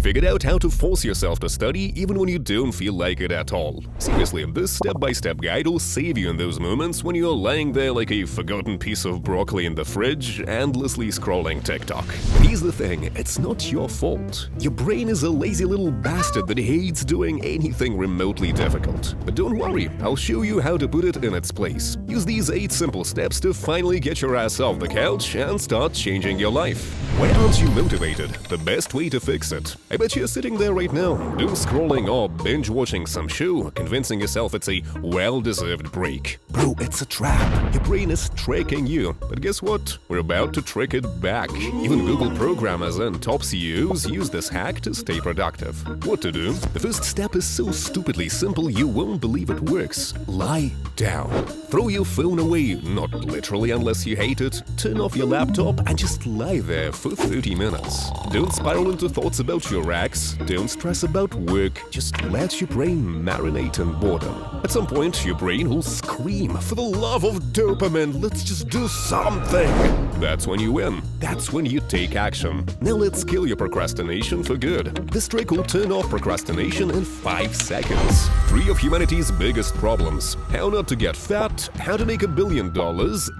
Figured out how to force yourself to study even when you don't feel like it at all. Seriously, this step-by-step guide will save you in those moments when you're lying there like a forgotten piece of broccoli in the fridge, endlessly scrolling TikTok. Here's the thing, it's not your fault. Your brain is a lazy little bastard that hates doing anything remotely difficult. But don't worry, I'll show you how to put it in its place. Use these 8 simple steps to finally get your ass off the couch and start changing your life. Why aren't you motivated? The best way to fix it. I bet you're sitting there right now, doom scrolling or binge-watching some show, convincing yourself it's a well-deserved break. Bro, it's a trap. Your brain is tricking you. But guess what? We're about to trick it back. Even Google programmers and top CEOs use this hack to stay productive. What to do? The first step is so stupidly simple you won't believe it works. Lie down. Throw your phone away, not literally unless you hate it. Turn off your laptop and just lie there for 30 minutes. Don't spiral into thoughts about your ex. Don't stress about work. Just let your brain marinate in boredom. At some point, your brain will scream, "For the love of dopamine, let's just do something!" That's when you win. That's when you take action. Now let's kill your procrastination for good. This trick will turn off procrastination in 5 seconds. 3 of humanity's biggest problems: how not to get fat, how to make $1 billion,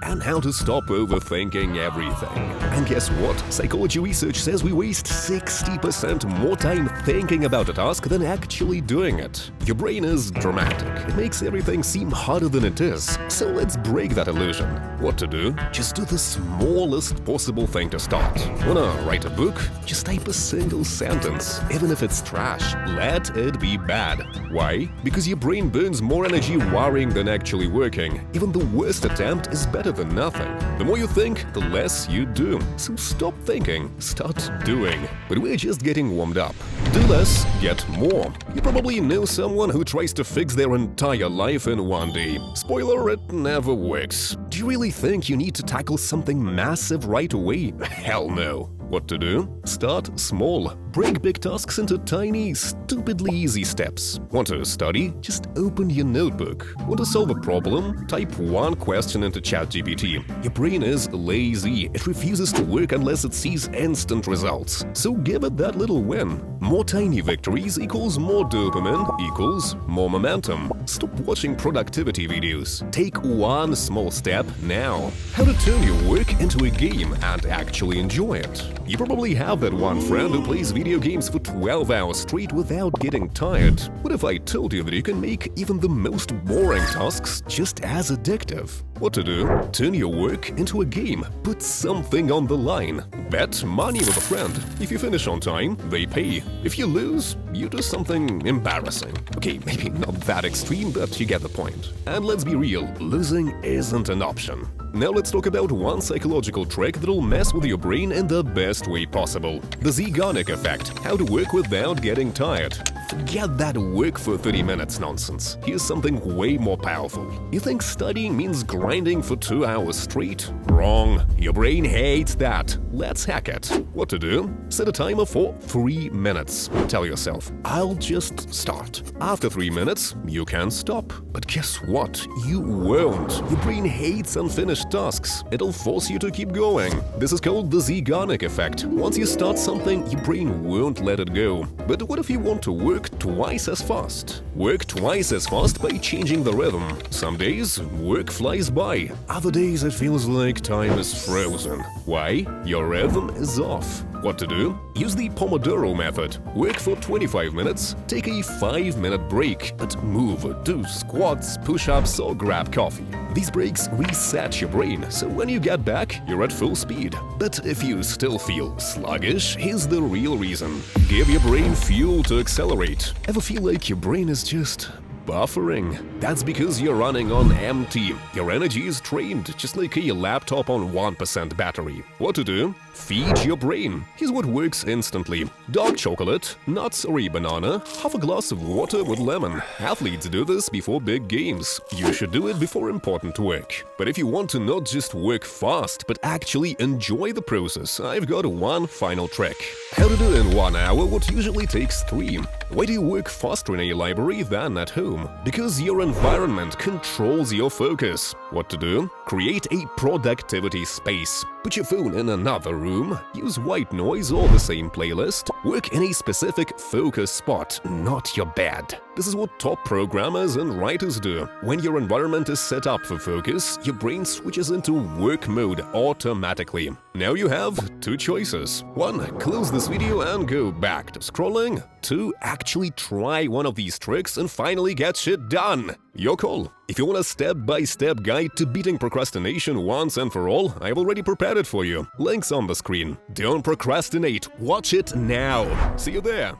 and how to stop overthinking everything. And guess what? Psychology research says we waste 60% more time thinking about a task than actually doing it. Your brain is dramatic. It makes everything seem harder than it is. So let's break that illusion. What to do? Just do the smallest possible thing to start. Wanna write a book? Just type a single sentence. Even if it's trash, let it be bad. Why? Because your brain burns more energy worrying than actually working. Even the worst attempt is better than nothing. The more you think, the less you do. So stop thinking, start doing. But we're just getting warmed up. Do less, get more. You probably know someone who tries to fix their entire life in one day. Spoiler, it never works. Do you really think you need to tackle something massive right away? Hell no. What to do? Start small. Break big tasks into tiny, stupidly easy steps. Want to study? Just open your notebook. Want to solve a problem? Type one question into ChatGPT. Your brain is lazy. It refuses to work unless it sees instant results. So give it that little win. More tiny victories equals more dopamine equals more momentum. Stop watching productivity videos. Take one small step now. How to turn your work into a game and actually enjoy it. You probably have that one friend who plays video games for 12 hours straight without getting tired. What if I told you that you can make even the most boring tasks just as addictive? What to do? Turn your work into a game. Put something on the line. Bet money with a friend. If you finish on time, they pay. If you lose, you do something embarrassing. Okay, maybe not that extreme, but you get the point. And let's be real, losing isn't an option. Now let's talk about one psychological trick that'll mess with your brain in the best way possible. The Zeigarnik effect. How to work without getting tired. Forget that work for 30 minutes nonsense. Here's something way more powerful. You think studying means grinding for 2 hours straight? Wrong. Your brain hates that. Let's hack it. What to do? Set a timer for 3 minutes. Tell yourself, I'll just start. After 3 minutes, you can stop. But guess what? You won't. Your brain hates unfinished tasks. It'll force you to keep going. This is called the Zeigarnik effect. Once you start something, your brain won't let it go. But what if you want to work twice as fast? Work twice as fast by changing the rhythm. Some days, work flies by. Other days, it feels like time is frozen. Why? Your rhythm is off. What to do? Use the Pomodoro method. Work for 25 minutes, take a 5-minute break, but move, do squats, push-ups, or grab coffee. These breaks reset your brain, so when you get back, you're at full speed. But if you still feel sluggish, here's the real reason. Give your brain fuel to accelerate. Ever feel like your brain is just buffering? That's because you're running on empty. Your energy is drained, just like a laptop on 1% battery. What to do? Feed your brain. Here's what works instantly. Dark chocolate, nuts or a banana, half a glass of water with lemon. Athletes do this before big games. You should do it before important work. But if you want to not just work fast, but actually enjoy the process, I've got one final trick. How to do in 1 hour what usually takes 3. Why do you work faster in a library than at home? room, because your environment controls your focus. What to do? Create a productivity space. Put your phone in another room, use white noise or the same playlist, work in a specific focus spot, not your bed. This is what top programmers and writers do. When your environment is set up for focus, your brain switches into work mode automatically. Now you have two choices. 1. Close this video and go back to scrolling. 2. Actually try one of these tricks and finally get shit done. Your call. If you want a step-by-step guide to beating procrastination once and for all, I've already prepared it for you. Links on the screen. Don't procrastinate. Watch it now. See you there.